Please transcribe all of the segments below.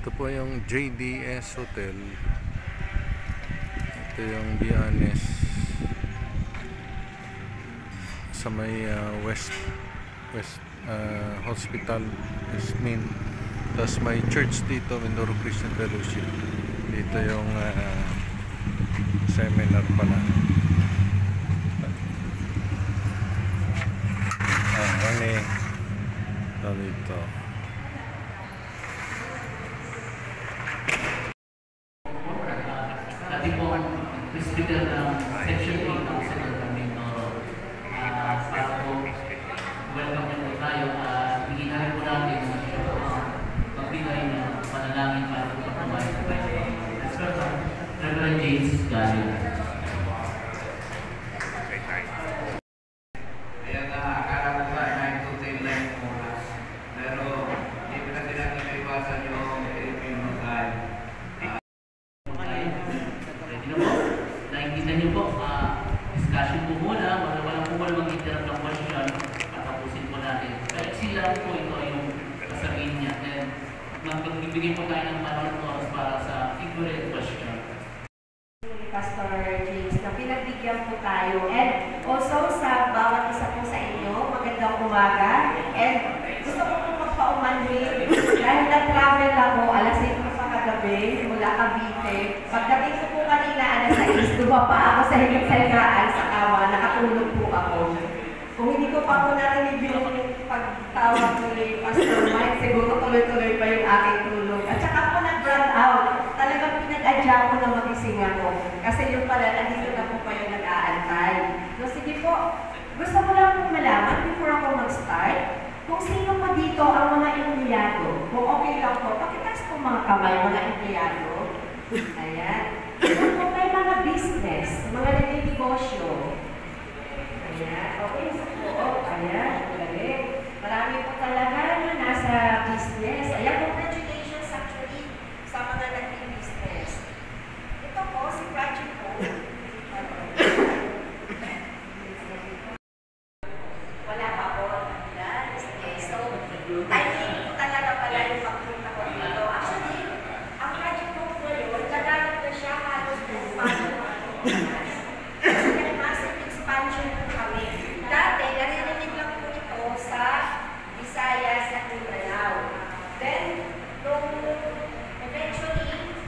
Ito po yung JDS Hotel. Ito yung Bianes sa may West Hospital Ismin. Tapos may church dito, Mindoro Christian Fellowship. Dito yung seminar pala. Dito. Dati po, hospital ng section 8 ng Hospital ng Mindoro. Para po, welcome niyo po tayo. Bigyan po natin magbigay ng panalangin para po patumayan sa Bible. Let's welcome Reverend James Gallo. Discussion po muna, walang po mag-interrupt ng question, patapusin po natin. Kaya sila po ito yung sasabihin niya. Then, magbibigay po tayo ng panahon para sa ignorant question. Pastor James, na pinagbigyan po tayo. And also sa bawat isa po sa inyo, magandang umaga. And gusto ko po magpa-umanhin. Dahil nag-travel ako, alas 8 pa kagabi, mula Cavite. Pagdating ko po kanina, alas 6, dumapa ako sa hilig-higaan sa kawa, nakatulog po ako. Kung hindi ko pa po narinig yung pagtawag ni Pastor Mike, siguro tuloy-tuloy pa yung aking tulog. At saka po nag-run out. Talagang pinag-adya ko na magising ako. Kasi yung pala, nandito na po kayo nag-aantay. So sige po, gusto ko lang po malaman before ako mag-start, kung sino pa dito ang mga empleyado. Kung okay lang po, pakitaas po mga kamay, mga empleyado. Ayan. Kung may mga business, mga nagninegosyo. Ayan. Okay, so po. Ayan. Galing. Marami po talaga na nasa business. Ayan, congratulations actually sa mga nagni-business. Ito po, si Project po. Wala pa po. Sige, so, timing po talaga pala yung pagpunta ko dito. Actually, ang Project po po yun, nagamit na siya halos po paano kasi may massive expansion po kami. Dati, narinig lang po ito sa Visayas at Mindanao. Then, nung eventually,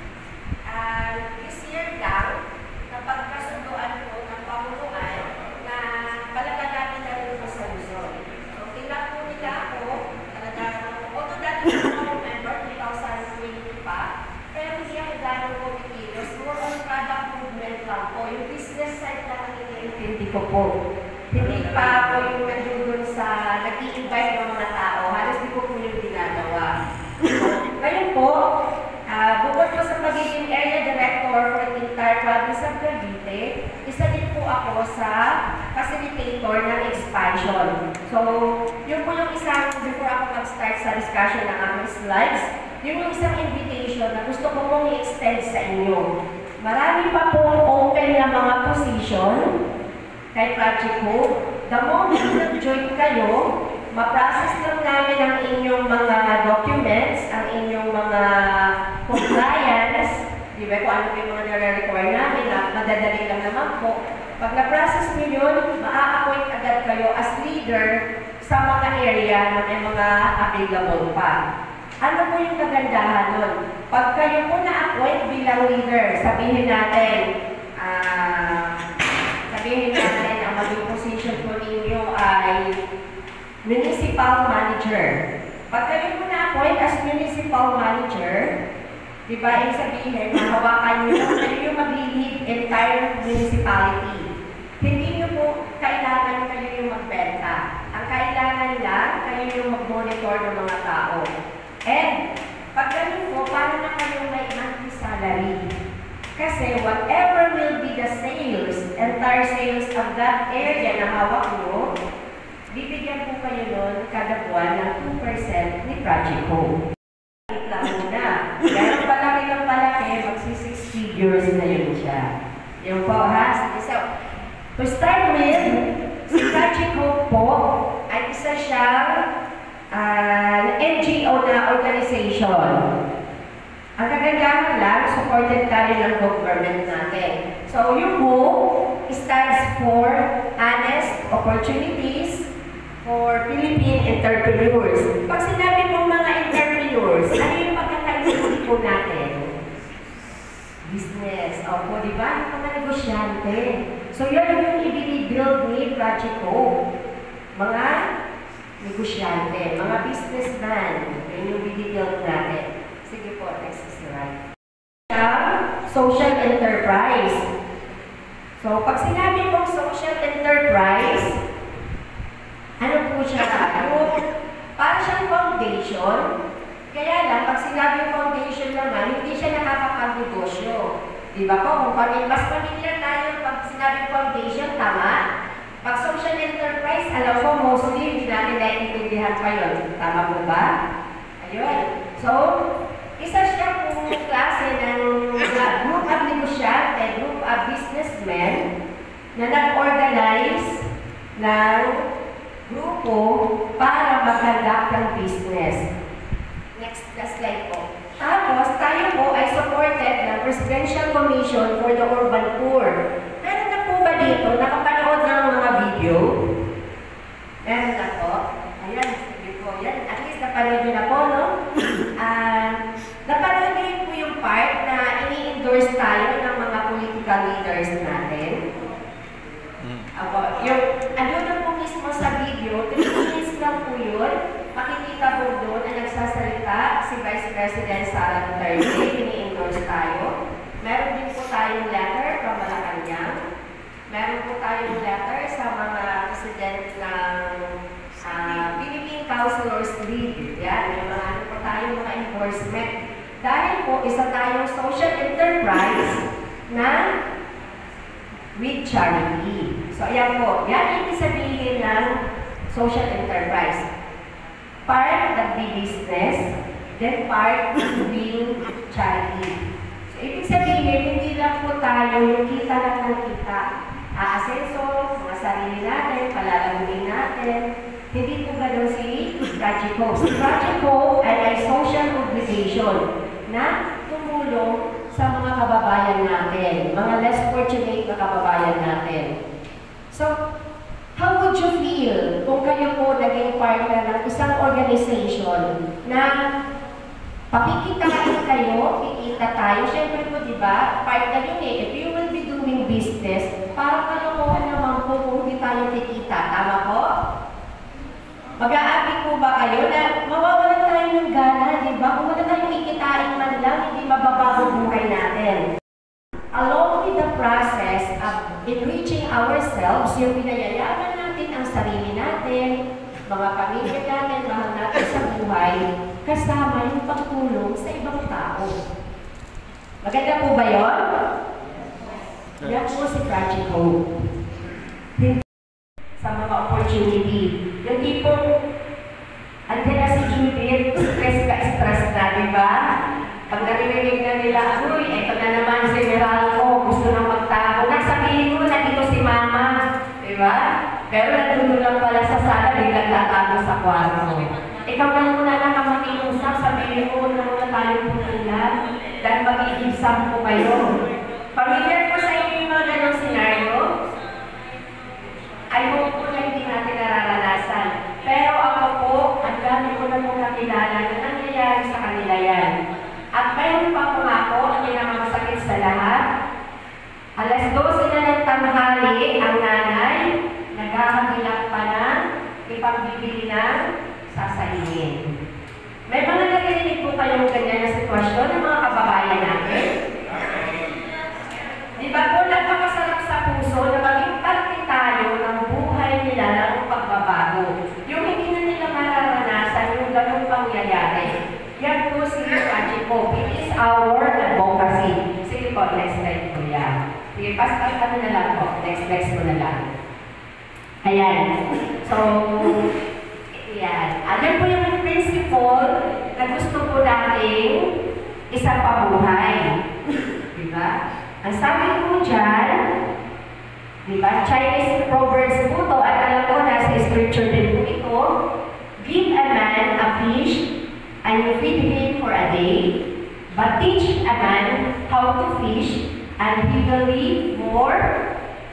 this year lang, napagkasunduan po ng pamumuan na palagagamin na rin po sa Luzon. So, tingnan po nila ako, talagang, although dati ako member, 2020 pa, pero hindi ako gano'ng kumikilos. More on product movement lang po. Yung business side lang ang iniintindi ko po. Hindi pa ako yung nandun sa nag-i-invite ng mga tao. Halos di ko po yung ginagawa. Ngayon po, bukod po sa pagiging area director for the entire province of Cavite, isa din po ako sa facilitator ng expansion. So, yun po yung isang, before ako mag-start sa discussion ng aming slides, yun yung isang invitation na gusto ko mong i-extend sa inyo. Marami pa pong open na mga position kay Project Hope. The moment nag-join kayo, ma-process lang namin ang inyong mga documents, ang inyong mga compliance, di ba, kung ano yung mga nare-require namin, na madadali lang naman po. Pag na-process nyo yun, ma-appoint agad kayo as leader sa mga area na may mga available pa. Ano po yung kagandahan nun? Pag kayo po na-appoint bilang leader, sabihin natin ang maging position po ninyo ay municipal manager. Pag kayo po na-appoint as municipal manager, di ba, yung sabihin, mahawakan nyo lang, kayo yung mag-lead entire municipality. Hindi nyo po kailangan kayo yung magbenta. Ang kailangan lang, kayo yung mag-monitor ng mga tao. And, pag ganun po, paano na kayo may monthly salary? Kasi whatever will be the sales, entire sales of that area na hawak nyo, bibigyan po kayo nun kada buwan ng 2% ni Project Hope. Lang muna. Kaya palaki ng palaki, magsi-6 figures na yun siya. Yung po ha? So, to start with, si Project Hope po ay isa siyang NGO na organization. Ang kagandahan lang, supported tayo ng government natin. So yung WHO stands for Honest Opportunities for Philippine Entrepreneurs. Pag sinabi po mga entrepreneurs, ano yung pagkakaisip po natin? Business. Opo, di ba? Mga negosyante. So yun yung i-build ni Project Co. Mga negosyante, mga businessman. Yun yung i-build natin. Sige po, next slide. Social enterprise. So, pag sinabi pong social enterprise, ano po siya? Para siyang foundation. Kaya lang, pag sinabi foundation naman, hindi siya nakakapag-negosyo. Di ba po? Kung mas pamilyar tayo pag sinabi foundation, tama? Pag social enterprise, alam ko, mostly hindi natin naiintindihan pa yun. Tama po ba? Ayun. So, isa siya pong klase ng group of negosyante, group of businessmen na nag-organize ng grupo para mag-conduct ng business. Next slide po. Tapos, tayo po ay supported ng Presidential Commission for the Urban Poor. Meron na po ba dito? Nakapanood ng mga video? Meron na po. Ayan, sige po. Yan. At least napanood nyo na po, no? Napanood nyo po yung part na ini-endorse tayo ng mga political leaders natin. Ako, yung, ano na po mismo sa video, 3 minutes lang po yun. Makikita po doon na nagsasalita si Vice President Sara Duterte, ini-endorse tayo. Meron din po tayong letter from Malacanang. Meron po tayong letter sa mga president ng Philippine Councilors League. Yan, may mga ano po tayong mga enforcement. Dahil po, isa tayong social enterprise na with charity. So, ayan po. Yan yung sabihin ng social enterprise. Part nagbi-business, then part doing charity. So, ibig sabihin, hindi lang po tayo yung kita lang ng kita. Aasenso, mga sarili natin, palalaguin natin. Hindi po gano'n si Project Co. Si Project Co ay social obligation na tumulong sa mga kababayan natin, mga less fortunate na kababayan natin. So, how would you feel kung kayo po naging partner ng isang organization na pakikitain kayo, kikita tayo, syempre po, di ba, partner yun eh, if you will be doing business, parang kalokohan naman po kung hindi tayo kikita, tama po? Mag-aabi po ba kayo na mawawalan tayo ng gana, di ba? Kung wala tayong kikitain man lang, hindi mababago buhay natin. Along with the process of enriching ourselves, yung pinayayaman natin ang sarili natin, mga pamilya natin, mahal natin sa buhay, kasama yung pagtulong sa ibang tao. Maganda po ba yun? Yan po si Project Co. Sa mga opportunity. Yung tipong, andyan na si Judith, stress na, di ba? Pag narinig na nila, uy, eto na naman si Meralco, gusto nang magtago. Sabihin mo, nandito si Mama, di ba? Pero nandun lang pala sa sala, biglang tatago sa kwarto. Ikaw na muna nakamakiusap, sabihin mo na muna tayo putulan, dahil mag-i-exam po kayo. Pamilyar po sa inyo yung mga ganong senaryo? I hope po na hindi natin nararanasan. Pero ako po, ang dami ko na mong nakilala na nangyayari sa kanila yan. At mayroon pa po ako, ang pinakamasakit sa lahat. Alas 12 na ng tanghali, ang nanay, nagkakagilak pa na, ipagbibili ng sasayin. May mga narinig po kayong ganyan na sitwasyon ng mga kababayan natin? Di ba po, napakasarap sa puso na maging parte tayo ng buhay nila ng pagbabago. Yung hindi na nila mararanasan yung ganong pangyayari. Yan po si Project Co. It is our advocacy. Sige po, next slide po yan. Sige, ano na lang po. Next po na lang. Ayan. So, yan. Ayan po yung principle na gusto po nating isang pabuhay. Diba? Ang sabi po dyan, diba? Chinese proverbs po ito, at alam ko nasa scripture din po ito, give a man a fish and you feed him for a day, But teach a man how to fish, and he will live for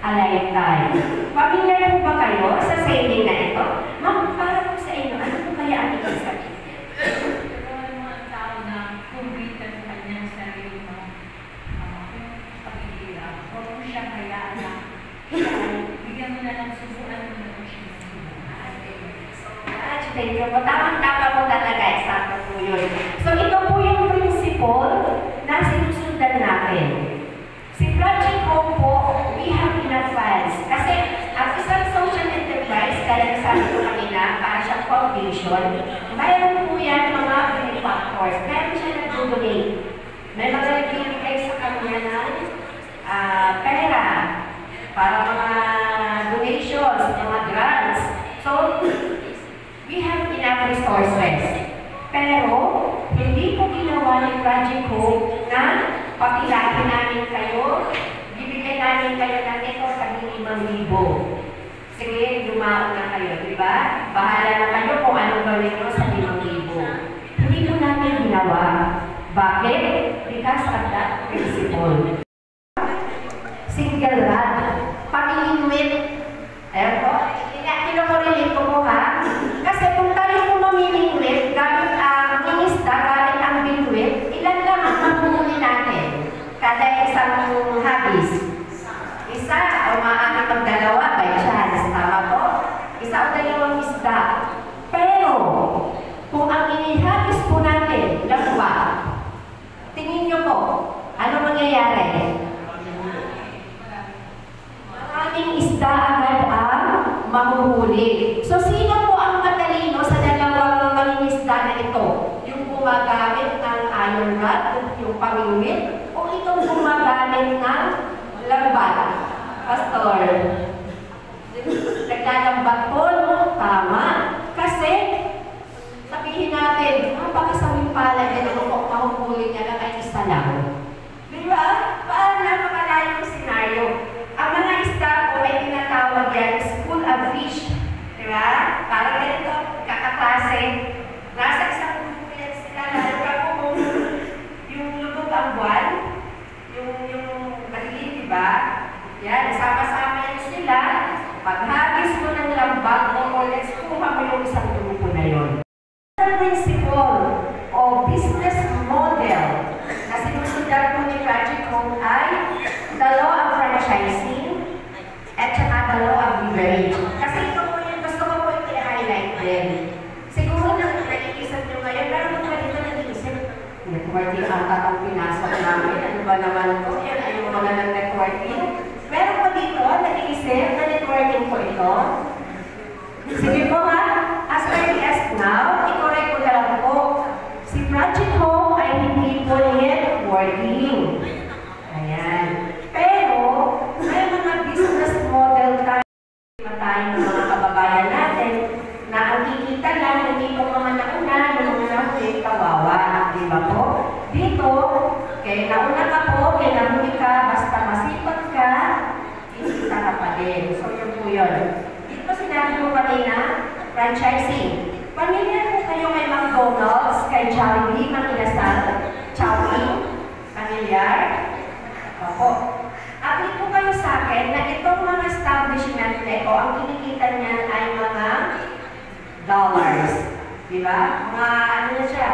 a lifetime. Pamilyar po ba kayo sa saying na ito? Ma'am, para po sa inyo, ano po kaya ang ibig sabihin? Mga tao na kumbitan sa kanyang sarili ng paghihirap. Huwag mo siya hayaan na bigyan mo na lang subukan mo na siya. Thank you po. Tamang-tama po talaga. Eksakto po yun. So, ito po yung principle na sinusundan natin. Si Project Hope po, we have in advance. Kasi, ang isang social enterprise, kaya nasabi ko kanina, para siyang foundation, mayroon po yan mga benefactors. Meron siya nag-donate. May mga nagbibigay sa kanya ng pera para mga donations, mga grants. So, we have enough resources. Pero, hindi po ginawa ni Project Hope na pakilahin namin kayo, bibigyan namin kayo ng ito sa 5,000. Sige, lumaon na kayo, di ba? Bahala na kayo kung anong gawin nyo sa 5,000. Hindi po namin ginawa. Bakit? Because of that principle. Single rod. Pag-inuit. Ayan po. Kinukorelate ko po ha. Kasi kung tayo po mamimingwit, gamit ang minista, gamit ang bingwit, ilan lang ang maghuli natin? Kada isang habis. Isa o maaari magdalawa by chance. Tama po? Isa o dalawang isda. Pero, kung ang inihabis po natin, lagwa, tingin nyo po, ano mangyayari? Maraming isda agad ang mahuhuli. So, sino po ang matalino sa dalawang mangingisda na ito? Yung gumagamit ng iron rod, yung pamingwit, o itong gumagamit ng lambat? Pastor, naglalambat po, tama. Kasi, sabihin natin, napakasawing pala niya na mahuhuli niya lang ay isa lang. Di ba? Paano napakalayo yung senaryo? Ang mga isda po ay tinatawag yan school of fish. Diba? Parang ganito, kakaklase. Nasa isang grupo yan sila. Lalo ka po kung yung lubog ang buwan, yung maliit, diba? Yan, sama-sama yan sila. Paghagis mo ng lambak mo, let's kuha mo yung isang grupo na yun. Ang principle o business model na sinusundan po ni Project Hope ay the law of franchising at saka the law of leverage. Kasi ito po yung gusto ko po yung i-highlight din. Siguro na nag-iisip nyo ngayon, pero kung ba dito nag-iisip, networking ang tatang pinasok namin, ano ba naman po? Yan ay yung mga ng networking. Pero po dito, nag-iisip na networking po ito. Sige po ha, as early as now, i-correct ko na lang po. Si Project Hope ay hindi po networking. Ayan. Pero, may mga business model tayo ng mga kababayan natin na ang kikita lang, hindi po mga nauna, yung mga nahuli, kawawa. Di ba po? Dito, kaya nauna ka po, kaya nahuli ka, basta masipag ka, kikita ka pa din. So, yun po yun. Dito sinabi ko kanina, franchising. Pamilya po kayo kay McDonald's, kay Jollibee, Makinasal, Chowking, pamilyar? Opo. Update po kayo sa akin na itong mga establishment nito, ang kinikita niyan ay mga dollars. Diba? Mga ano na siya.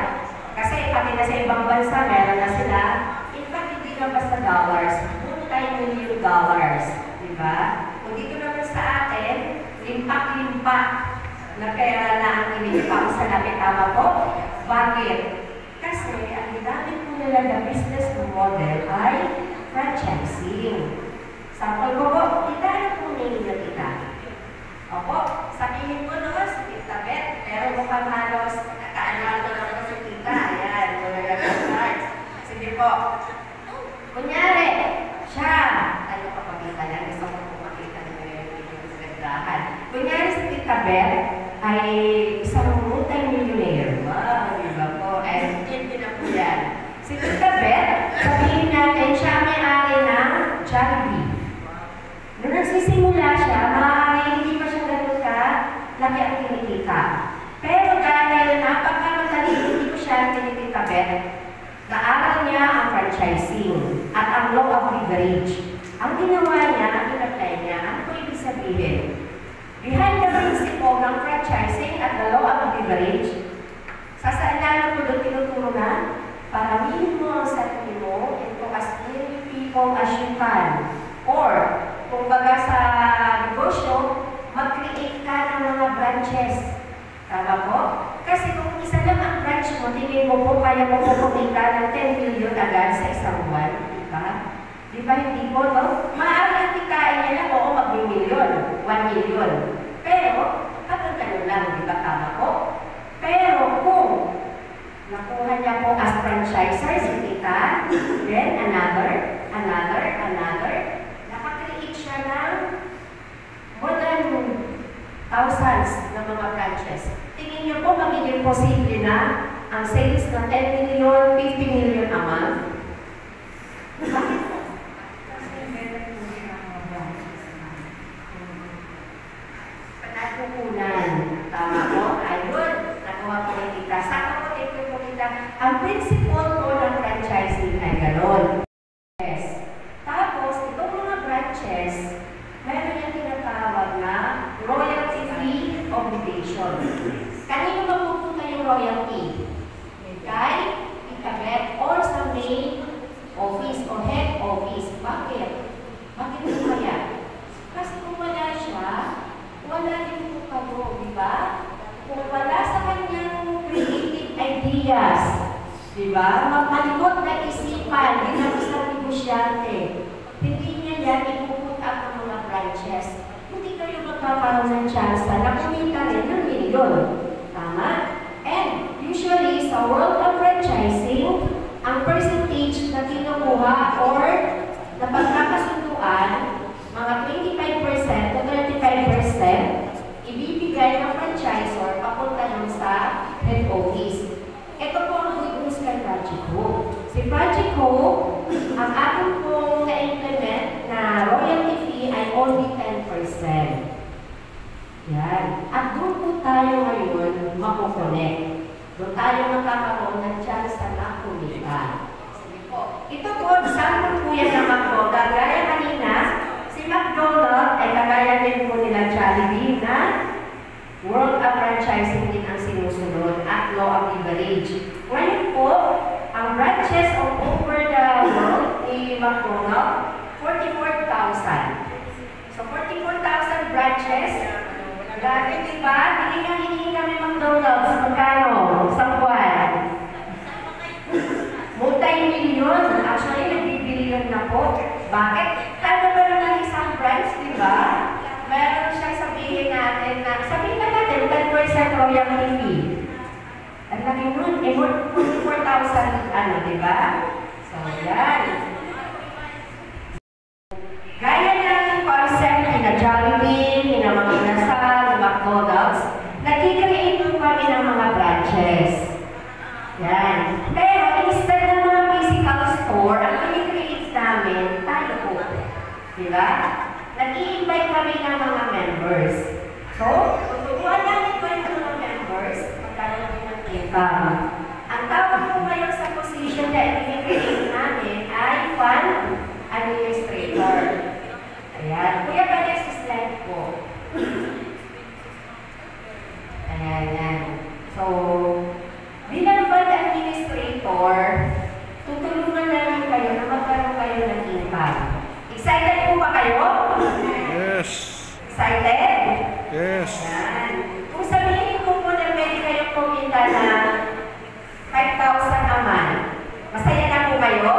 Kasi pati na sa ibang bansa, meron na sila. In fact, hindi na basta dollars. Multi-million dollars. Diba? Kung dito naman sa atin, limpak-limpak na pera na ang iniipang sa namin. Tama po? Bakit? Kasi ang ginamit po nila na business model ay franchising. Sample ko po, kita na po ninyo kita. Opo, sabihin mo no, si Tita Beth, pero mukhang halos nakaanuan ko lang po si Tita. Ayan, talaga ka-start. Sige po. Kunyari, siya, ano pa pakita lang, gusto ko po makita na yung video sa gagdahan. Kunyari si Tita Beth ay isang multi-millionaire. Wow, di ba po? And hindi na po yan. Si Tita Beth, sabihin natin siya may-ari ng Jollibee. Nung nagsisimula siya, maaaring hindi pa siya ganun ka, laki ang kinikita. Pero dahil napagkamadali, hindi ko siya kinikita Beth. Naaral franchising at ang law of leverage. Ang ginawa niya, ang in-apply niya, ano po ibig sabihin? Behind the principle ng franchising at the law of leverage, sasaan ko doon tinuturo na, paramihin mo ang sarili mo into as many people as you can. Or, kung baga sa negosyo, mag-create ka ng mga branches. Tama po? Kasi kung isa lang ang branch mo, tingin mo po kaya mo po kumita ng 10 million agad sa isang buwan. Diba? Di ba hindi po, no? Maaari ang tikain niya lang, oo, mag-million, 1 million. Pero, hanggang ganun lang, di ba tama po? Pero kung nakuha niya po as franchisor, si tita, then another, nakakreate siya ng more than thousands ng mga branches. Tingin niyo po, magiging posible na ang sales ng 10 million, 50 million a month? Bakit po? Panakukunan. Tama po? Ayun. Nakuha po ni tita. Saka po ito po tita. Ang principle po ng franchising ay gano'n. Yes. Tapos, itong mga branches, meron yung tinatawag na royalty-free obligation. Kanino mapupunta yung royalty? Kay ikabet or sa main office o head office. Bakit? Bakit ito kaya? Kasi kung wala siya, wala din po kayo, di ba? Kung wala sa kanyang creative ideas, di ba? Magmalikot na isipan, bilang isang negosyante. Hindi niya yan ipuput up ng mga branches. Hindi kayo magkakaroon ng chance na kumita rin ng milyon. Tama? And usually, sa world of franchising, ang percentage na kinukuha or na pagkakasunduan, mga 25% to 35%, ibibigay ng franchisor papunta lang sa head office. Ito po ang good news kay Project Hope. Si Project Hope, ang ating pong na-implement na royalty fee ay only 10%. Yan. At doon po tayo ngayon makukonect. Doon tayo magkakaroon ng chance na kumita. Ito po, sample po yan ng McDonald's. Gaya kanina, si McDonald's ay kagaya din po nila Jollibee na world of franchising din ang sinusunod at law of leverage. Ngayon po, ang branches all over the world ni McDonald's, 44,000. So, 44,000 branches. Dati, diba? Hihingi kami McDonald's. Magkano? Sa buwan. Multi-million. Actually, nagbibillion na po. Bakit? Kaya ba naman isang branch, diba? Meron siyang sabihin natin na, sabihin na natin, 10% royalty fee. Ang laki nun, 44,000, ano, diba? So, yan. Gaya natin concept na Jollibee, na mga inasal, McDonald's, nag-create po kami ng mga branches. Yan. Pero instead ng mga physical store, ang kini-create namin, tayo po. Diba? Nag-i-invite kami ng mga members. So, tuturuan namin ko yung mga members, magkaroon din ng income. Ang tawag po ngayon sa position na i-create namin ay fund administrator. Ayan. Kuya, pwede sa slide po. Ayan, yan. So, bilang fund administrator, tutulungan namin kayo na magkaroon kayo ng income. Excited po ba kayo? Yes. Excited? Yes. Ayan. Kung sabihin ko po na pwede kayong kumita na 5,000 a month, masaya na po kayo?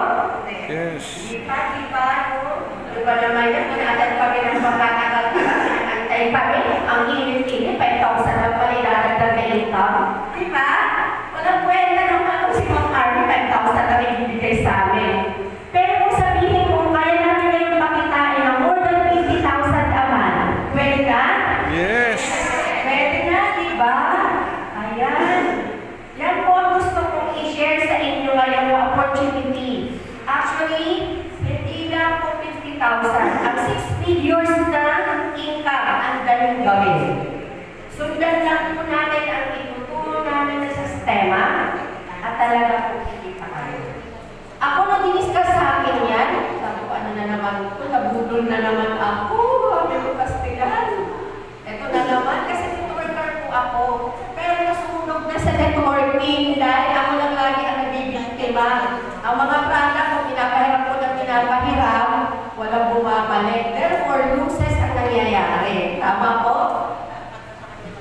Yes. Di ba, no? Diba naman yan, pinatag kami ng pagkakagagawin, antay kami, ang init-init, 5,000 lang pala ilatagdag na income. Diba? Walang kwenta naman kung si Ma'am Army, 5,000 lang ibibigay sa amin. Pero kung sabihin kung kaya natin ngayong pakitain ng more than 50,000 a month, pwede ka? Yes. Pwede na, diba? Ayan. Yan po ang gusto kong i-share sa inyo ngayong opportunity. Actually, hindi lang po 50,000. Ang 6 figures na income ang galing gawin. Sundan lang po natin ang ituturo namin sa sistema at talaga po kikita kayo. Ako nag naman ito, nabudol na naman ako, sabi ko Kastilan. Ito na naman, kasi networker po ako. Pero nasunog na sa networking dahil ako lang lagi ang nabibiktima. Ang mga product ko, pinapahiram ko ng pinapahiram, walang bumabalik. Therefore, losses ang nangyayari. Tama po?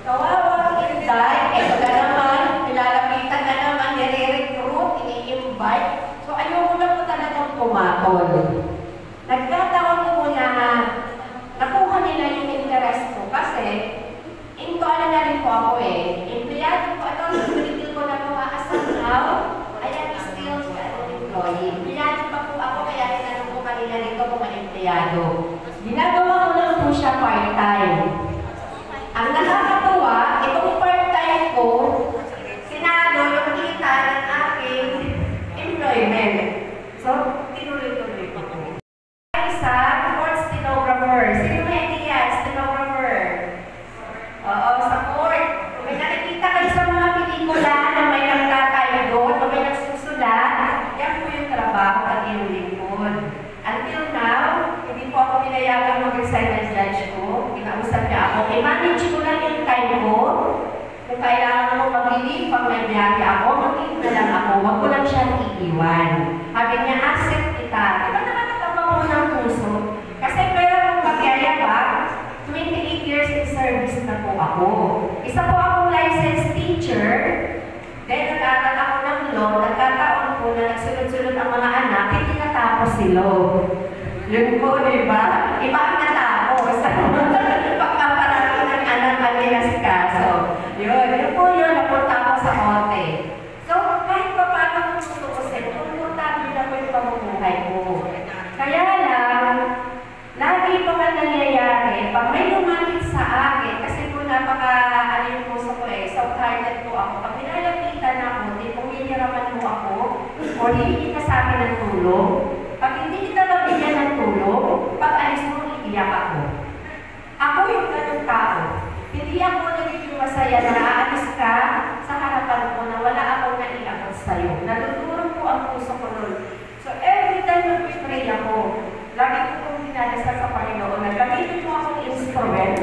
Kawawa, Inday. Ito na naman, nilalapitan na naman, nire-recruit, ini-invite. So, ayoko na po talagang pumatol. Nagkataon ko na nakuha nila yung interest ko kasi into ano na rin po ako empleyado po, ito ko na po as of now, I am still an employee. Empleyado pa po ako, kaya tinanong ko kanila rito mga empleyado. Ginagawa ko lang po siya part-time. Ang nakakatuwa, itong part-time ko, sinalo yung kita ng aking employment. So, tinuloy-tuloy ko po. Isa, court stenographer. Sino may idea? Stenographer. Oo, sa court. Kung may nakikita kayo sa mga pelikula na may nagtatay doon, o may nagsusulat, yan po yung trabaho at yung lingkod. Until now, hindi po ako pinayagang mag-resign ng judge ko. Kinausap niya ako. I-manage ko lang yung time ko. Kung kailangan ko mag-leave, pag may biyahe ako, mag-leave na lang ako. Huwag ko lang siyang iiwan. Sabi niya, accept kita. Diba nakakatapa ko ng puso? Kasi pwede akong pagyayabang, 28 years in service na po ako. Isa po akong licensed teacher. Then nag-aaral ako ng law. Nagkataon po na nagsunod-sunod ang mga anak, hindi natapos si law. Yun po, di ba? Iba ang natapos. Pagpaparami ng anak kami na si Kaso. Yun po yun, napunta ako sa kote. So, kahit pa paano kung tutusin, komportable na po yung pamumuhay ko. Kaya lang, lagi po ang nangyayari, pag may lumapit sa akin, kasi po ano yung puso ko soft-hearted po ako. Pag nilalapitan ako, di po hihiraman mo ako, o hihingi ka sa akin ng tulong. Pag hindi kita mabigyan ng tulong, pag alis mo, iiyak ako. Ako yung ganun tao. Hindi ako nagiging masaya na aalis ka sa harapan ko na wala akong naiakot sa'yo. Natutulong po ang puso ko nun. So every time nag-pray ako, lagi ko kong dinadasal sa Panginoon na gamitin mo akong instrument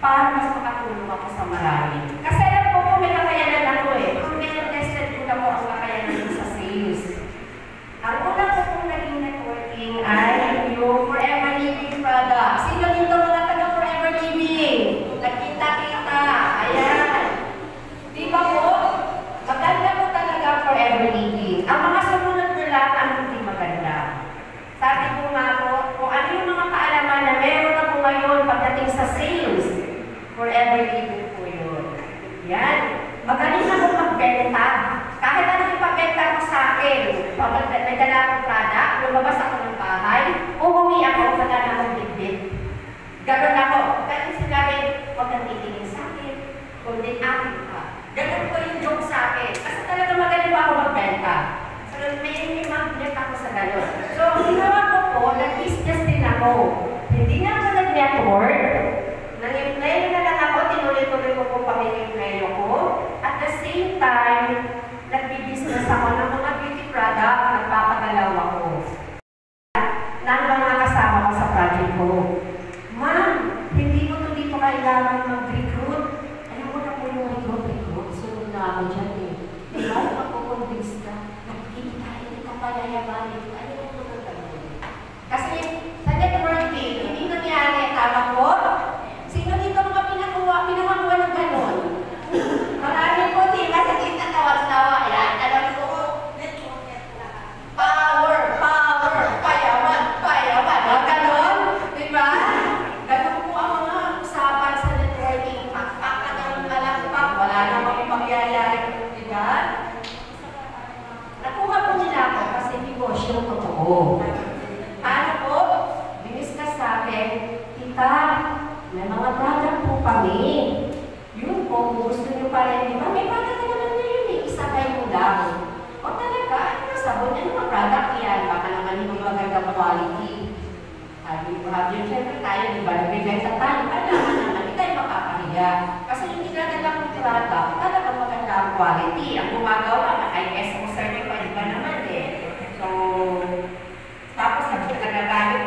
para mas makatulong ako sa marami. Kasi alam ko kung may kakayanan ako kung may tested ko na po ang kakayanan ko sa sales. Ang una ko kung naging networking ay yung Forever Living product. Sino dito mga taga Forever Living? Nakita-kita. Ayan. Di ba po? Maganda po talaga Forever Living. Ang mga sumunod na lang ang hindi maganda. Sabi ko nga po, kung ano yung mga kaalaman na meron ako ngayon pagdating sa sales, Forever Living po yun. Yan. Magaling ako magbenta. Kahit ano yung pagbenta mo sa akin, pag may dala akong product, lumabas ako ng bahay, umuwi ako, wala na akong bitbit. Ganon ako. Kasi sinabi, huwag kang titingin sa akin, kundi akin ka. Ganon ko yung joke sa akin. Kasi talaga magaling ako magbenta. So, may magnet ako sa ganon. So, ang ginawa ko po, nag-business din ako. Hindi na ako nag-network. Nang-employ na lang ako, tinuloy-tuloy ko po pag-employ ko. At the same time, nag-business ako ng mga beauty product, nagpapagalaw ako. Nang mga kasama ko sa project ko, ma'am, hindi mo ito dito kailangan mag-recruit. Alam mo na po yung recruit. Sunod na ako dyan Diba? Magkukonvince ka. Nakikita, hindi ka payayabanin. Ano mo ito na gano'n? Kasi sa networking, hindi nangyari. Tama po? Sino dito mga pinakakuha ng gano'n? Marami po, di ba? Sa kita tawa-tawa. Yan, alam ko. Power, payaman. Ganon, di ba? Ganon po ang mga usapan sa networking. Pagkakaganon na lang pa, wala namang pagyayari po, di ba? Nakuha po nila ako kasi negosyo totoo. Paano po? Biniskas sa akin, tita, may mga product po kami. Yun po, kung gusto nyo pa rin, di ba? May product naman na yun isa kayo lang. O talaga, ano sabon? Ano mga product yan? Baka naman yung magandang quality. Sabi ko, siyempre tayo, di ba? Nagbibenta tayo. Kailangan naman, hindi tayo makakahiya. Kasi yung dinadala kong product, talagang maganda ang quality. Ang gumagawa, ISO certified ba naman So, tapos nagagalit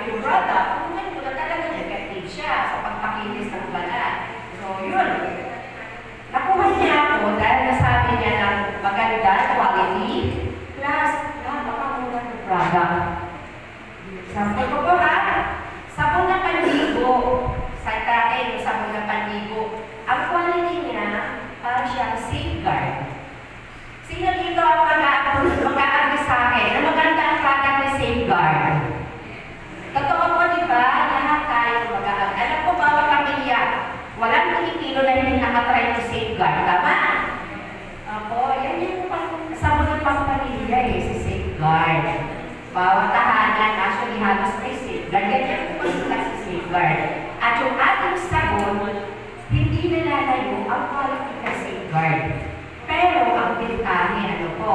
kuya si safeguard. Bawat tahanan, actually halos may safeguard. Ganyan po sila si safeguard. At yung ating sabon, hindi nalalayo ang quality na safeguard. Pero ang bintahe, ano po,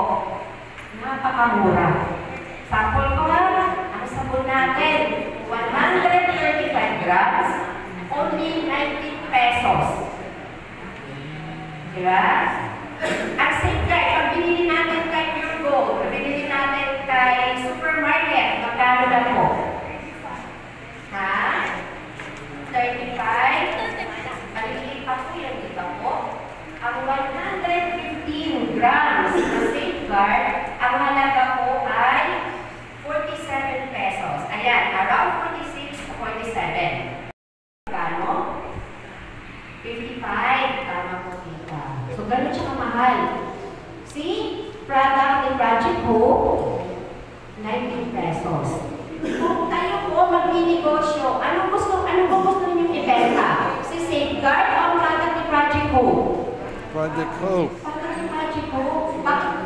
napakamura. Sample ko ha, ang sabon natin, 135 grams, only 90 pesos. Diba? Ang safeguard, pag binili natin kay Pure Gold, pag binili natin kay supermarket, magkano na po? Ha? 35? Maliliit pa po yan, di ba po? Ang 115 grams na safeguard, ang halaga po ay 47 pesos. Ayan, around 46 to 47. Kano? 55. Tama po dito. So, ganun siya kamahal. See? Product ni Project Hope, 19 pesos. Kung tayo po magninegosyo, anong gusto ninyong ibenta? Si Safeguard o ang product ni Project Hope? Project Hope. Product ni Project Hope. Bakit?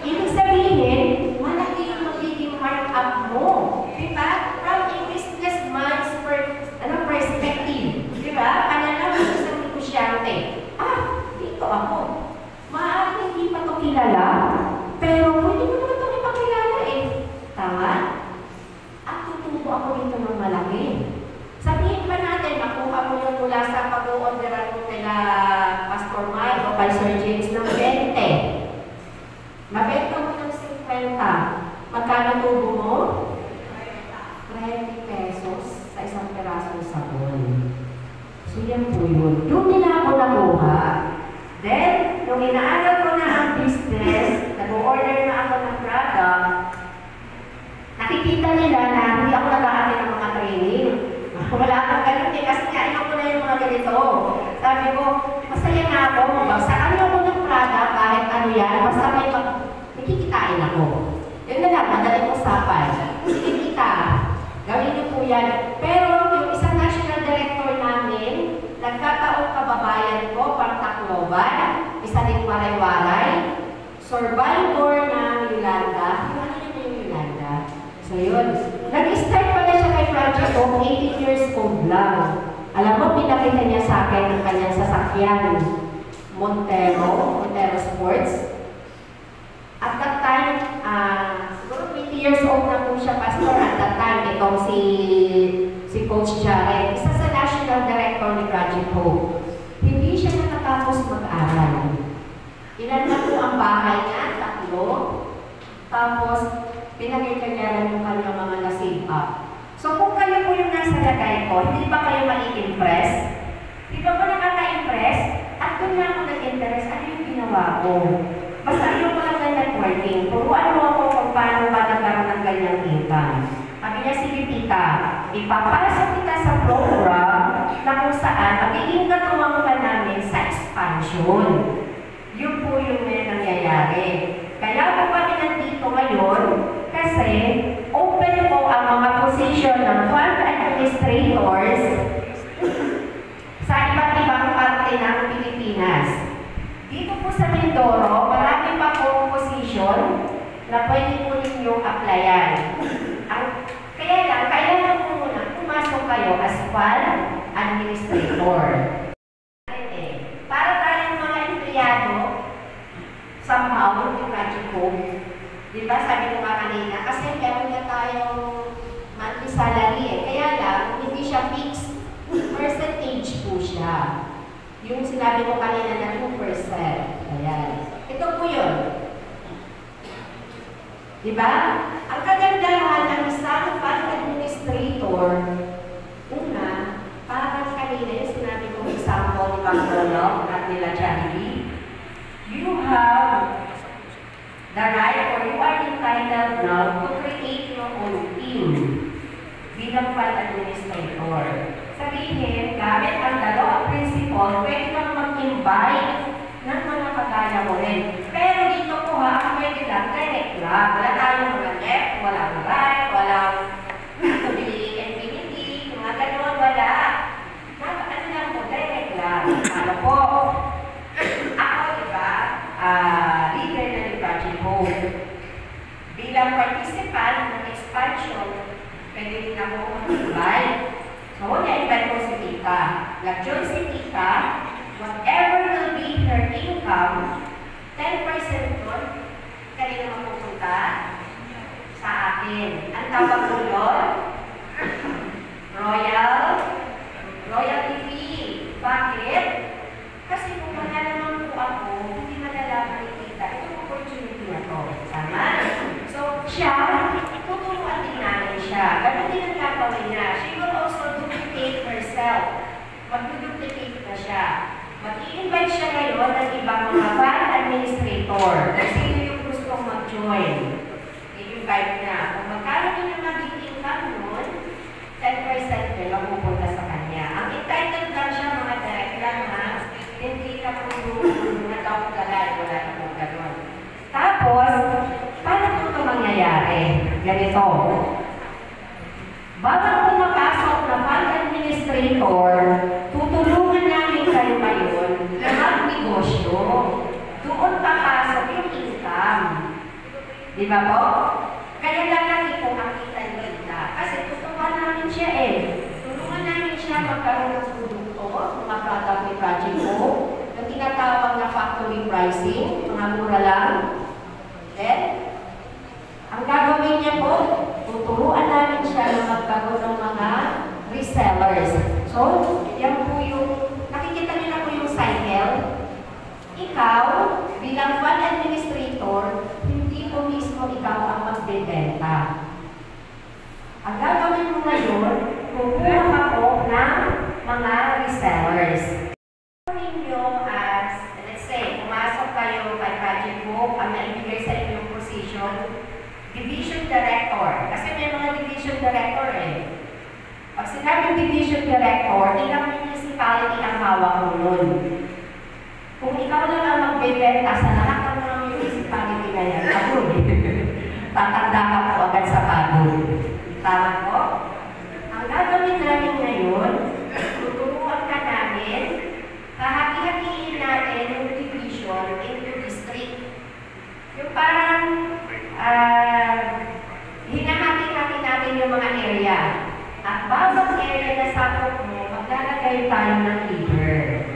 Ibig sabihin, malaki yung magiging markup mo. Diba? From a businessman's perspective. Diba? Pananaw ng isang negosyante. Dito ako. Maaaring hindi pa ito kilala, pero pwede mo naman itong ipakilala eh. Tama? At tutubo ako dito ng malaki. Sabihin pa natin, makuha mo yun mula sa pag-orderan mo nila Pastor Mike o kay Sir James ng 20. Mabenta mo ng 50. Magkano tubo mo? 20 pesos sa isang perasong sabon. So yan po yun. Doon nila ako nakuha. Then, nung inaaral ko na ang business, nag-order na ako ng product, nakikita nila na hindi ako nag-aaral ng mga training. Wala akong ganun eh, kasi nga ko na yung mga ganito. Sabi ko, masaya na ako, magbagsakan ako ng product, kahit ano yan, basta may nakikitain ako. Yun na lang, madaling usapan. Sige kita, gawin niyo po yan. Pero yung isang national director namin, nagkataong kababayan ko, Tacloban, isa din Waray-Waray, survivor ng Yolanda. Ano yun yung Yolanda? So yun, nag-start pala siya kay Project Hope, 18 years old lang. Alam mo, pinakita niya sa akin ang kanyang sasakyan, Montero Sports. At that time, siguro 20 years old na po siya, Pastor. At that time, itong si Coach Jared, isa sa national director ni Project Hope. Hindi siya nakatapos mag-aral. Ilan na po ang bahay niya? 3. Tapos, pinag-ikanyaran yung kanyang mga na-save up. So, kung kayo po yung nasa lagay ko, hindi ba kayo ma-impress? Di ba po nakaka-impress? At kung na ako nag-interest, ano yung ginawa ko? Basta yung mga networking, turuan mo ako kung paano ba nagkaroon ng ganyang income. Sabi niya, sige tita, ipapasok kita sa program na kung saan magiging katuwang ka namin sa expansion. Yun po yung nangyayari. Kaya po kami nandito ngayon kasi open po ang mga position ng fund administrators sa iba't ibang parte ng Pilipinas. Dito po sa Mindoro, marami pa po position na pwede po ninyong applyan. Kaya lang, kailangan po muna pumasok kayo as fund administrator. Para tayong mga empleyado, somehow, yung Project Hope, di ba sabi ko nga kanina, kasi meron na tayong monthly salary eh. Kaya lang, hindi siya fixed. Percentage po siya. Yung sinabi ko kanina na 2%. Ayan. Ito po yun. Diba? Ang kagandahan ng isang fund administrator, una, parang kanina yung sinabi kong example ni Pangolo at nila Charlie, you have the right or you are entitled now to create your own team bilang fund administrator. Sabihin, gamit ang dalawang principle, pwede kang mag-invite ng mga kagaya mo rin. Pero dito po ha, pwede lang, direct lang. Wala tayong mga left, walang right, walang infinity, mga gano'n, wala. Ano lang po, direct lang. Ano po? Ako, diba, leader na bilang participant ng expansion, pwede rin ako mag-invite. So, na-invite ko si Tita. Nag-join si Tita, whatever will be her income, 10% doon, kanina mapupunta sa akin. Ang tawag ko doon, royalty fee. Bakit? Kasi kung wala naman po ako, hindi malalaman ni Tita, itong opportunity na to. Tama? So, siya, tuturuan din namin siya. Ganun din ang gagawin niya. She will also duplicate herself. Mag-duplicate na siya. Mag-i-invite siya ngayon ng ibang mga fund administrator. Kasi yung gustong mag-join. I-invite niya. Kung magkano niya maging income nun, 10% din ang pupunta sa kanya. Ang entitled lang siya mga direct lang ha. Hindi ka po yung natawag-galay. Wala na po gano'n. Tapos, paano po ito mangyayari? Ganito. Bawat pumapasok na fund administrator, tutulungan namin kayo ngayon na mag-negosyo. Doon papasok yung income. Di ba po? Kaya lang natin po makita yung kita. Kasi tuturuan namin siya eh. Tulungan namin siya magkaroon ng produkto, mga product ni Project Go, yung tinatawag na factory pricing, mga mura lang. Then, ang gagawin niya po, tuturuan namin siya na magkaroon ng mga resellers. So, yan po yung, nakikita niyo na po yung cycle. Ikaw, bilang fund administrator, hindi po mismo ikaw ang magbebenta. Ang gagawin mo ngayon, kukuha ako ng mga resellers. Ninyo as, let's say, pumasok kayo kay Project Go, ang naibigay sa inyong position, Division Director. Kasi may mga Division Director eh. Pag sinabing Division Director, ilang municipality ang hawak mo nun. Kung ikaw lang ang magbebenta sa lahat ng mga municipality na yan, ako tatanda ka po agad sa pagod. Tama po? Ang gagawin namin ngayon, tuturuan ka namin, hahati-hatiin natin yung division into district. Yung parang hinahati-hati natin yung mga area. At bawat area na sakop mo, maglalagay tayo ng leader.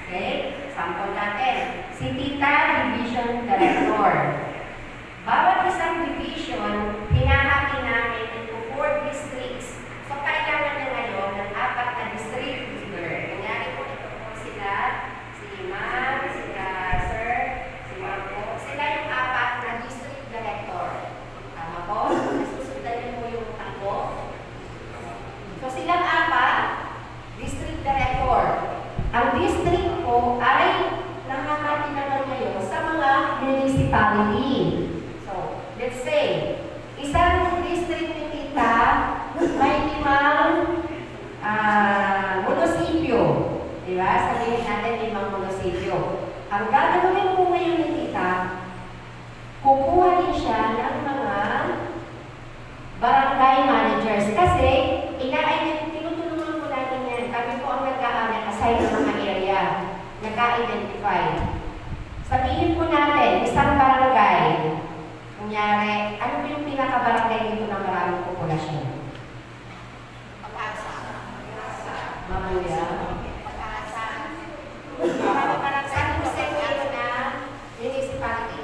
Okay? Sample natin. Si Tita, Division Director. Bawat isang division, hinahati namin into 4 districts. So, kailangan na ngayon ng 4 na district leader. Kanyari po ito po sila, si Ma'am, sila Sir, si Ma'am po. Sila yung 4 na district director. Tama po? Nasusundan niyo po yung takbo. So, silang 4, district director. Ang district po ay nakakati naman ngayon sa mga municipality. So, let's say, isang district ni Tita may 5 munisipyo. Diba? Sabihin natin 5 munisipyo. Ang gagawin po ngayon ni Tita, kukuha din siya ng mga barangay managers. Kasi, tinutulungan ko natin yan. Kami po ang nag-a-assign ng mga area. Nag-a-identify. Sabihin po natin, isang barangay, kunyari, ano ba yung pinaka-barangay dito na maraming populasyon? Mamuya. San Jose kayo na municipality.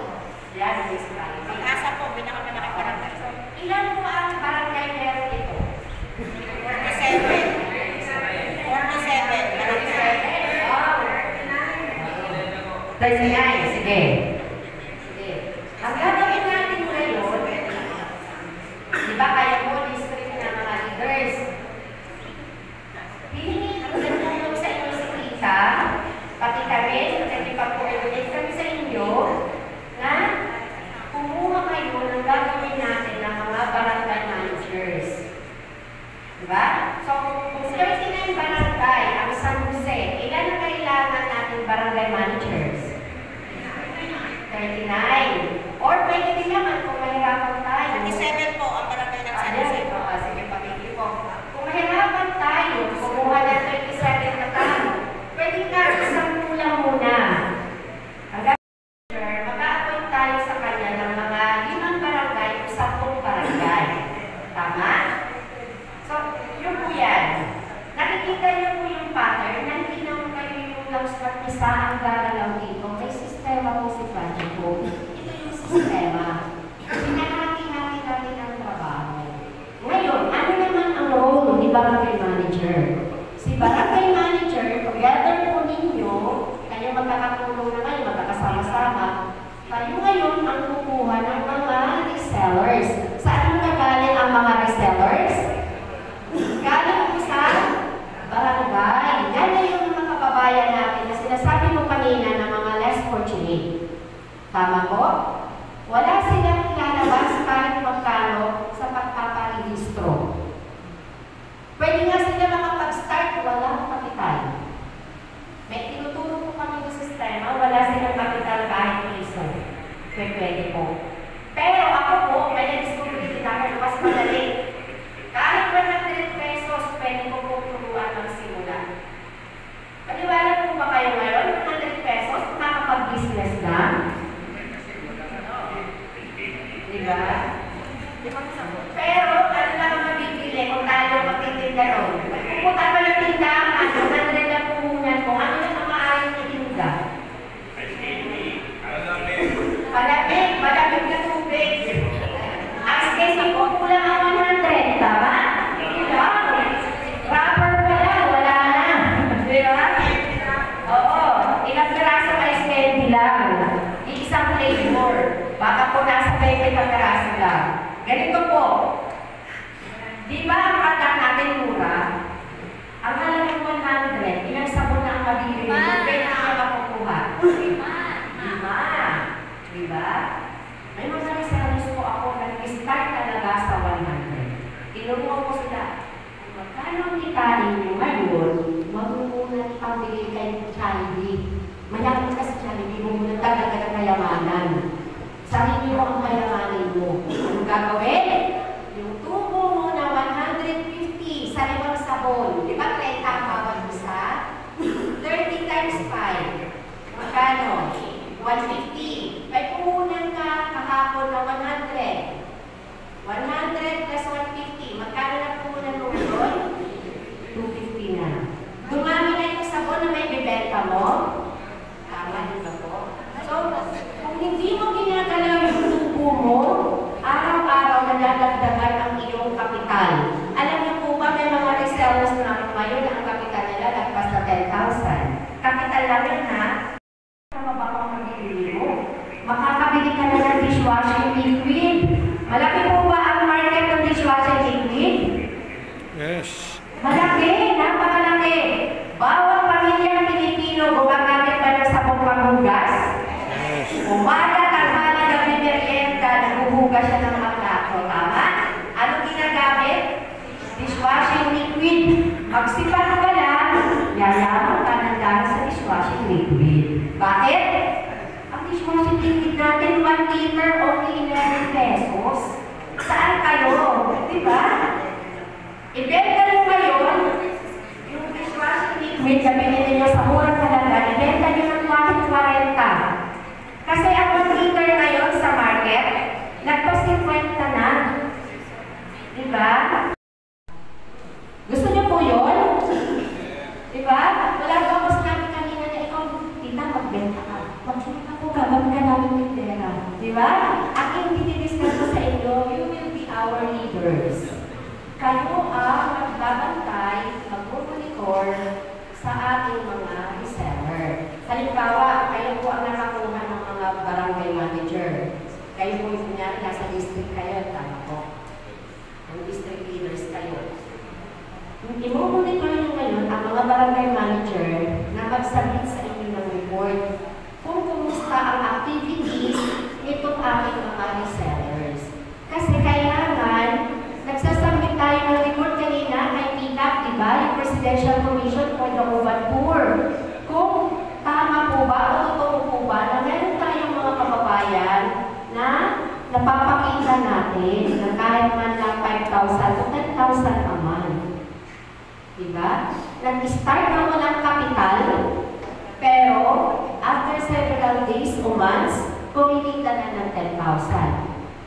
Yan, municipality. Pag-asa po, pinakamalaki barangay. Ilan po ang barangay meron ito? 47. 47. Barangay. 39. Sige. Sige. Ang gagawin natin ngayon, di ba kaya mo district na mga leaders? Hihingi ang nagtulong sa inyo si Tita, pati kami, kasi pag-coordinate kami sa inyo, na kumuha kayo ng gagawin natin ng mga barangay managers. Diba? So, kung 39 barangay ang San Jose, ilan na kailangan natin barangay managers? 39. Or pwede din naman kung mahirapan tayo. 37 po ang barangay ng San Jose. Sige, pagiging po. Kung mahirapan tayo, kumuha na 27 na tayo, pwede nga isang kulang muna. Hanggang mag-a-appoint tayo sa kanya ng mga 5 barangay o 10 isa ang gagalaw dito. May sistema po si Project Hope. Ito yung sistema. Pinahati-hati natin ang trabaho. Ngayon, ano naman ang role ni Barangay Manager? Si Barangay Manager, together po ninyo, kayo magkakatulong na kayo, magkakasama-sama, kayo ngayon ang kukuha ng mga resellers. Saan mo nagaling ang mga resellers? Galing po sa barangay. Yan na yung mga kababayan natin na sinasabi mo kanina ng mga less fortunate. Tama po? Wala silang lalabas kahit magkano sa pagpaparehistro. Pwede nga sila makapag-start, walang kapital. May tinuturo po kami sa sistema, wala silang kapital kahit piso. Pwede po. Pero ako po, may na-discover din ako, mas madali. Kahit 100 pesos, pwede ko po turuan ng simula. Paniwala po ba kayo ngayon? 100 pesos, makakapag-business na? Diba? Pero, ano lang ang mabibili kung tayo magtitinda ron? Pupunta pa ng tindahan, 100 na puhunan mo, ano na ang maaaring itinda? Malamig na tubig. As case, kukulang ang 100, tama? Diba? Rapper pa lang, wala na. Diba? Oo. Ilang piraso ka is candy lang. Isang flavor. Baka po nasa 20 pagkaraso lang. Ganito po. Di ba ang product natin mura? Ang halagang 100, ilang sabon na ang mabili mo? Pwede na makukuha. Lima. Diba? May mga resellers po ako nag-start talaga sa 100. Tinuruan ko sila. Kung magkano ang kitain nyo ngayon, magmumunan pang bigay kay Charlie. Mayaman ka sa Charlie, mo muna talaga ng kayamanan. Sarili mo ang kayamanin mo. Anong gagawin? Yung tubo mo na 150 sa limang sabon. Di ba 30 ang bawat isa? 30 times 5. Magkano? 150. May puhunan ka kahapon na 100. 100 plus 150. Magkano na puhunan mo doon? 250 na. Dumami na yung sabon na may bibenta mo. Tama din ba po? So, kung hindi mo ginagalaw yung tubo mo, araw-araw nadadagdagan ang iyong kapital. Alam niyo po ba, may mga resellers na ako ngayon na ang kapital nila lagpas na 10,000. Kapital lang yun, ha? Ano ba kung magiging mo? Makakabili ka na ng dishwashing liquid. Malaki po ba ang market ng dishwashing liquid? Yes. Malaki, napakalaki. Bawat pamilyang Pilipino gumagamit ba ng sabong panghugas? Yes. Umaga, tanghali, gabi, merienda, naghuhugas siya ng mga plato. Tama? Ano ginagamit? Dishwashing liquid. Magsipan ka lang, yayaman ka ng dahil sa dishwashing liquid. Bakit? Ang dishwashing liquid natin, 1 liter, only 11 pesos. Saan kayo? Diba? Ibenta nyo ngayon, yung dishwashing liquid na binili nyo sa murang halaga, ibenta nyo ng 40. Kasi ang 1 liter ngayon sa market, nagpa-50 na. Diba? Gusto nyo po yun? Diba? Wala po ako sinabi kanina na ikaw, tita, magbenta ka. Magbenta po ka, gamit ka namin yung pera. Diba? Ang i-discuss ko sa inyo, you will be our leaders. Kayo ang magbabantay, mag-monitor sa ating mga reseller. Halimbawa, kayo po ang nakakuha ng mga barangay manager. Kayo po yung kunyari, nasa district kayo, tama po. Ang district leaders kayo. I-monitor nyo ngayon ang mga barangay manager na magsabit sa inyo ng report kung kumusta ang activities nitong aking mga resellers. Kasi kailangan, nagsasabit tayo ng report kanina kay PICAP, diba? Yung Presidential Commission for the Urban Poor. Kung tama po ba o totoo po ba na meron tayong mga kababayan na napapakita natin na kahit man lang 5,000 to 10,000 a month. Diba? Nag-start na walang kapital, pero after several days o months, kumikita na ng 10,000.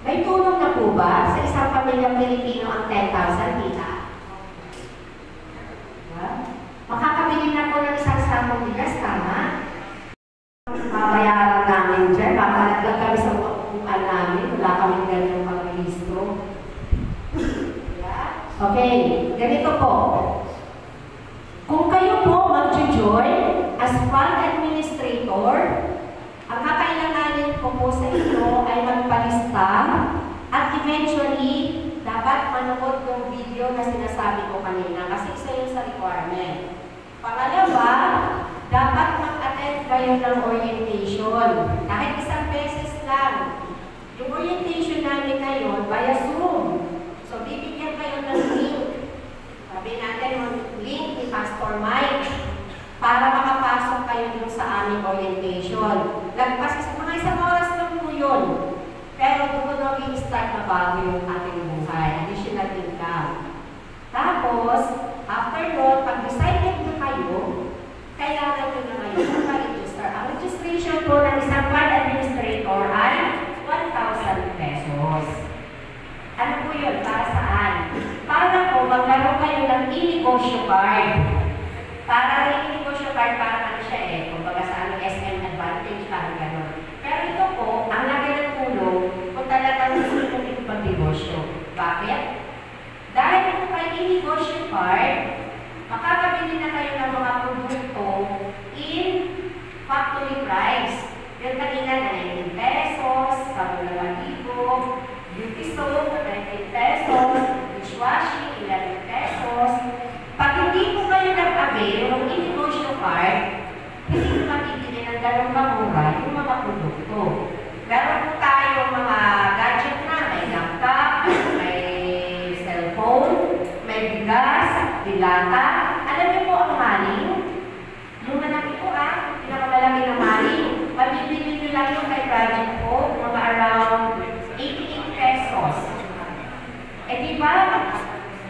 May tulong na po ba sa isang pamilyang Pilipino ang 10,000 kita? Diba? Makakabili na po ng isang sakong bigas, tama? babayaran namin dyan. Makalat lang kami sa upuan namin. Wala kami ganyang mag-registro. Okay, ganito po. Kung kayo po mag-join as fund administrator, ang kakailanganin ko po sa inyo ay magpalista at eventually, dapat manood yung video na sinasabi ko kanina kasi isa yun sa requirement. Pangalawa, dapat mag-attend kayo ng orientation. Kahit isang beses lang. Yung orientation namin ngayon, via Zoom. So, bibigyan kayo ng link. Sabi natin yung link ni Pastor Mike para makapasok kayo dun sa aming orientation. Kasi mga isang oras lang po yun. Pero doon mag-i-start na bago yung ating buhay. Additional income. Tapos, after nun, pag decided na kayo, kailangan nyo na ngayon mag-register. Ang registration po ng isang fund administrator ay 1,000 pesos. Ano po yun? Para saan? Para po magkaroon kayo ng e-negosyo card. Para ng e-negosyo card, para ano siya eh. Kumbaga sa ano, SM Advantage, parang gano'n. Pero ito po, ang lagi ng tulong kung talagang gusto kong ipag-negosyo. Bakit? Dahil kung kayo e-negosyo card, makakabili na kayo ng mga produkto in factory price. Yung kanina na 19 pesos, sabon na 1,000, beauty soap, 19 pesos, dishwashing, 11 pesos. Pag hindi po kayo nag-avail ng e-negosyo card, hindi ko makikili ng ganong kamura yung mga produkto. Meron po tayo mga gadget na, may laptop, may cellphone, may bigas, dilata. Alam niyo po ang maling? Yung malaki po pinakamalaki na maling. Mabibili nyo lang yung kay project po, mga around 88 pesos. Eh diba,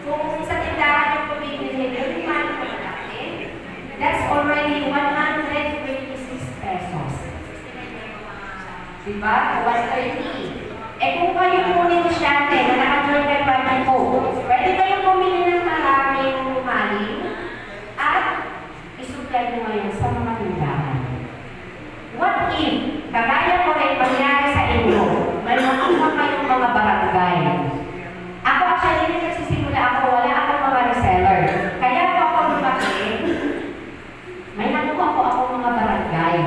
kung sa tindahan yung pabibili, yung maling na malaki, that's already 126 pesos. Diba? 130. Eh kung kayo po negosyante na naka-join kay project po, pwede kayong bumili ng maraming maling at isupply mo ngayon sa mga tindahan. What if, kagaya ko rin mangyari sa inyo, may makuha kayong mga barangay. Ako actually, nung nagsisimula ako, wala akong mga reseller. Kaya po ako lumaki, may nakuha po ako mga barangay.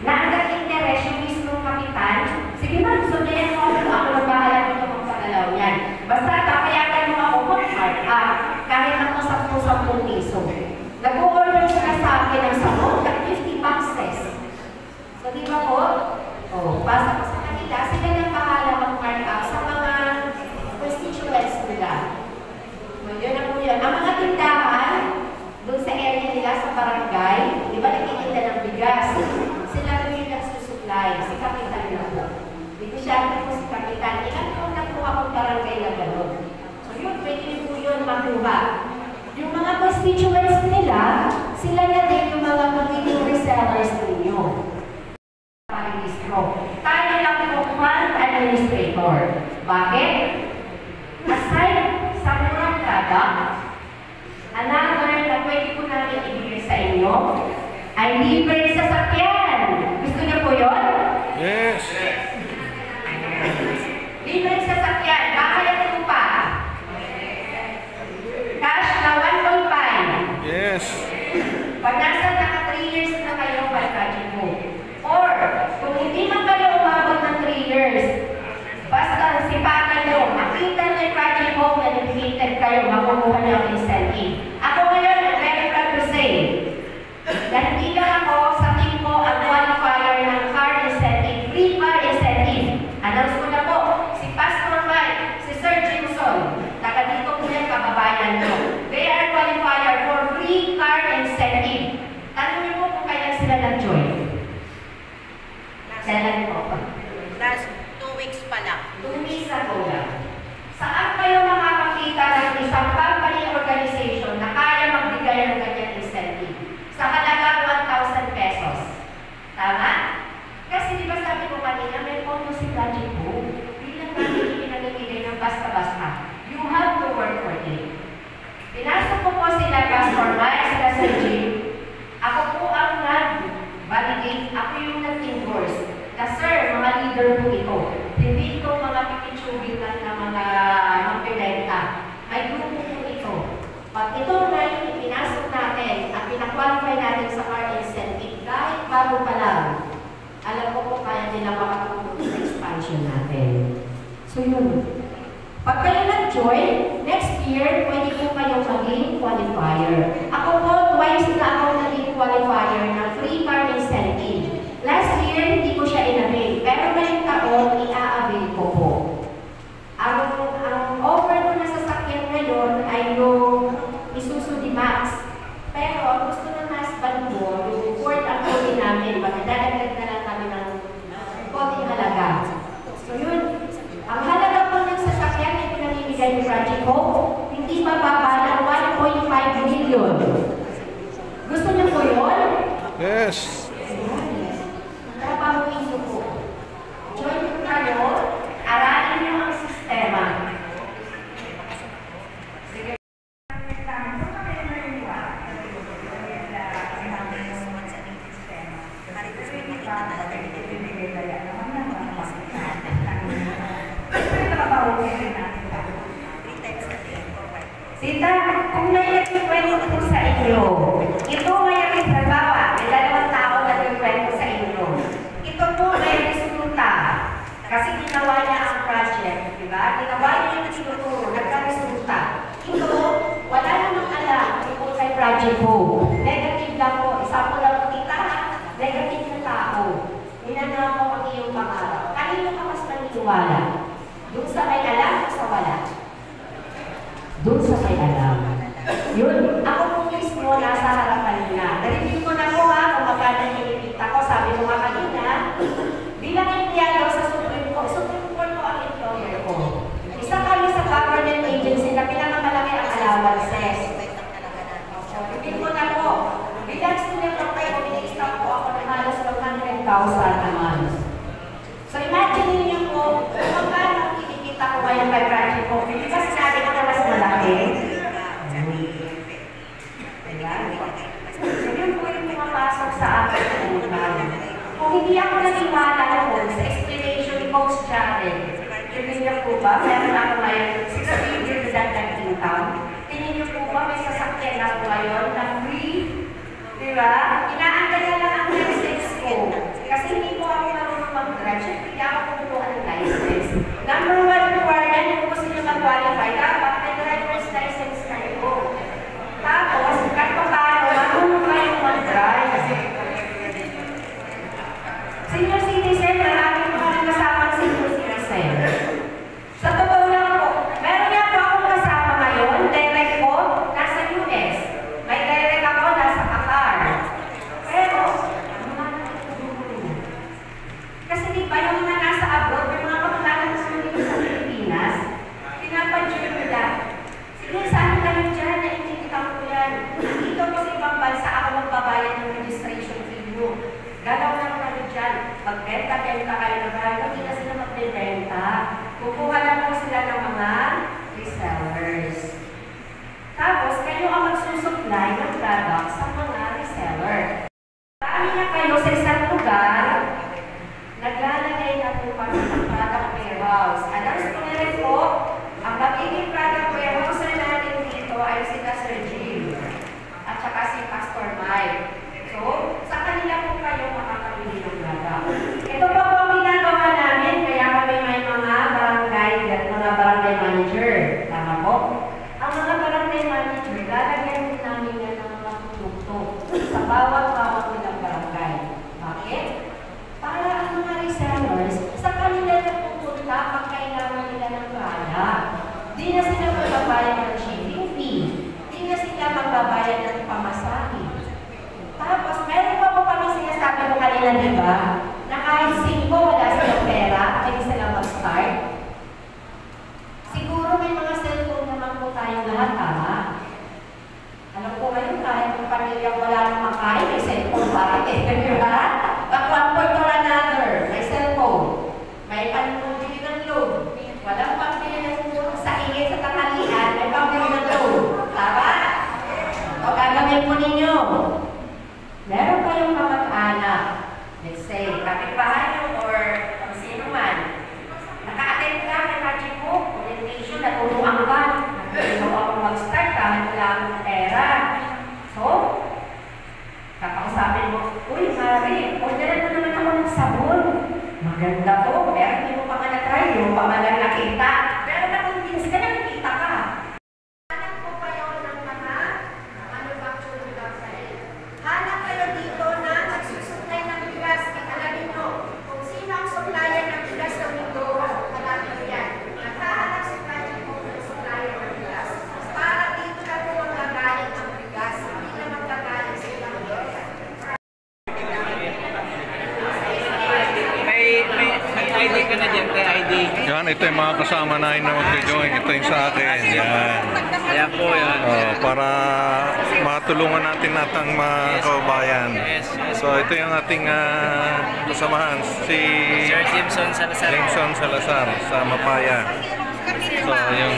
Na hanggang interes yung mismong kapitan, sige man, gusto niya yan ako na bahala dito magpagalaw niyan. Basta papayagan mo ako mag-mark up, kahit ako 10 piso. Nag-order sila sa akin ng sabon, 50 boxes. So, di ba po? Basta ko sa kanila, sila nang bahala mag-mark up sa mga constituents nila. Yun na po yun. Ang mga tindahan, doon sa area nila, sa barangay, di ba nagtitinda ng bigas? Sila doon yung nagsusupply, si Kapitan na po. Dito siya po si Kapitan. Ilan po na po akong barangay na gano'n. So yun, pwede po yun makuha. Yung mga constituents nila, sila na din yung mga magiging resellers ninyo. Tayo lang po fund administrator. Bakit? Aside sa murang product, another na pwede po namin ibigay sa inyo ay libre sasakyan. Gusto niyo po yun? Yes! Libre sasakyan. Bahay at lupa. Cash na 1.5. Yes! Pag nasa naka 3 years na kayo, palkajin mo. Or, kung hindi man kayo umabot ng 3 years, basta sipakan nyo, makita nyo yung project home na defeated kayo, makukuha nyo ang incentive. Ako ngayon, I'm very proud to say, na hindi lang ako sa team ko ang qualifier ng car incentive, free car incentive. Announce ko na po, si Pastor Mike, si Sir Jimson, taga dito po yan, kababayan nyo. They are qualifier for free car incentive. Tanungin mo kung kailan sila nag-join. Kailan po? Last 2 weeks pa lang. 2 weeks ago lang. Saan kayo makakakita ng isang company organization na kaya magbigay ng ganyan incentive? Sa halagang 1,000 pesos. Tama? Kasi di ba sabi ko kanina, may pondo si Project Boom. Bilang namin pinagigay ng basta-basta. You have to work for it. Pinasok ko po sila Pastor Mike, sila Sir Jim. Ako po ang nag-validate. Ako yung vendor po ito. Hindi ito mga pipitsugin lang na mga magbebenta. May grupo po ito. Pag ito na ipinasok natin at pinakwalify natin sa car incentive, kahit bago pa lang, alam ko po kaya nila makatulong sa expansion natin. So yun. Pag kayo nag-join, next year, pwede po kayong maging qualifier. Ako po, twice na ako naging qualifier ng free car incentive. Last year, hindi ko siya in-avail. Pero ngayong taon, i-a-avail ko po. Ang offer ko na sasakyan ngayon ay yung Isuzu D-Max. Pero ang gusto ng husband ko, yung Ford Accord namin, magdadagdag na lang kami ng konting halaga. So yun, ang halaga po ng sasakyan na pinamimigay ni Project Hope, hindi mababa ng 1.5 million. Gusto niyo po yun? Yes. Trabahuin niyo po. Join po kayo, aralin niyo ang sistema. Sige. Sita, kung naikwento po sa inyo, ito ngayon ay halimbawa, may 2 tao na nagkwento sa inyo. Ito po ay resulta. Kasi ginawa niya ang project, di ba? Ginawa niya yung tinuturo, nagka-resulta. Ito, wala namang alam kung kay project po. Negative lang po. Isa po lang po kita, negative na tao. Minanamo ang iyong pangarap. Kanino ka mas naniniwala? Doon sa may alam o sa wala? Doon sa may alam. Yun, ako po mismo nasa harapan niya. Narinig ko na po kung magkano kinikita ko. Sabi mo nga kanina, bilang empleyado sa Supreme Court po ang employer ko. Isa kami sa government agency na pinakamalaki ang allowances. So, repeat ko na po, bilang student of pay, pinag-stop po ako ng halos 100,000 a month. So, imagine niyo po, kung magkano kinikita ko ngayon kay Project ko, hindi ba sinabi ko na mas malaki? So, yun po yung pumapasok sa akin sa ulang. Kung hindi ako naniwala noon sa explanation ni Coach Jared, tingin niyo po ba, meron ako ngayon 6 figure na dagdag income? Tingin niyo po ba, may sasakyan ako ngayon na free? Diba? Inaantay na lang ang license ko. Kasi hindi po ako marunong mag-drive. Siyempre, hindi ako kumukuha ng license. Number 1 requirement, kung gusto niyo mag-qualify, dapat may driver's license kayo. Tapos, kahit pa paano, marunong kayong mag-drive. Senior citizen, marami po kami kasama senior citizen. Sa totoo lang po, meron nga po akong kasama ngayon, direct po, nasa US. May direct ako, nasa Qatar. Pero, kasi di ba yung mga nasa abroad, may mga kamag-anak na dito sa Pilipinas, pinapadyo nila. Sige, saan kayo dyan? Naiintindihan ko yan. Dito po sa ibang bansa, ako magbabayad ng registration fee mo. Galaw lang kayo dyan. Magbenta-benta kayo na bago, hindi na sila magbebenta. Kukuha lang po sila ng mga resellers. Tapos, kayo ang magsusupply ng product sa mga reseller. Marami na kayo sa isang lugar, naglalagay na po kami ng product warehouse. Announce ko na rin po, ang magiging product warehouse na natin dito ay si Sir Jim at saka si Pastor Mike. So, sa kanila po kayo makakabili ng product. Ito pa po ang ginagawa namin, kaya kami may mga barangay at mga barangay manager. Tama po? Ang mga barangay manager, lalagyan din namin yan ng mga produkto sa bawat nilang barangay. Bakit? Para ang mga resellers, sa kanila na pupunta pag kailangan nila ng product. Di na sila magbabayad ng shipping fee. Di na sila magbabayad ng pamasahe. Tapos, meron Maganda to, pero hindi mo pa nga na-try, hindi mo pa nga lang nakita. Pero na-convince ka, nakikita ka. Hanap po kayo ng mga manufacturing website. Hanap kayo dito na nagsusupply ng bigas. Ikalagin nyo kung sino ang supplier ng bigas sa Mindoro. Hanapin nyo yan. Naghahanap si Project po ng supplier ng bigas. Para dito na po magagaling ang bigas. Hindi na magagaling sa ibang area. May ID ka na dyan, may ID. Yan, ito yung mga kasama namin na mag-join. Ito yung sa akin. Yan. Ayan po yun. Para matulungan natin natang mga kababayan. Yes, yes. So ito yung ating kasamahan, si Sir Jimson Salazar. Jimson Salazar sa Mapaya. So yung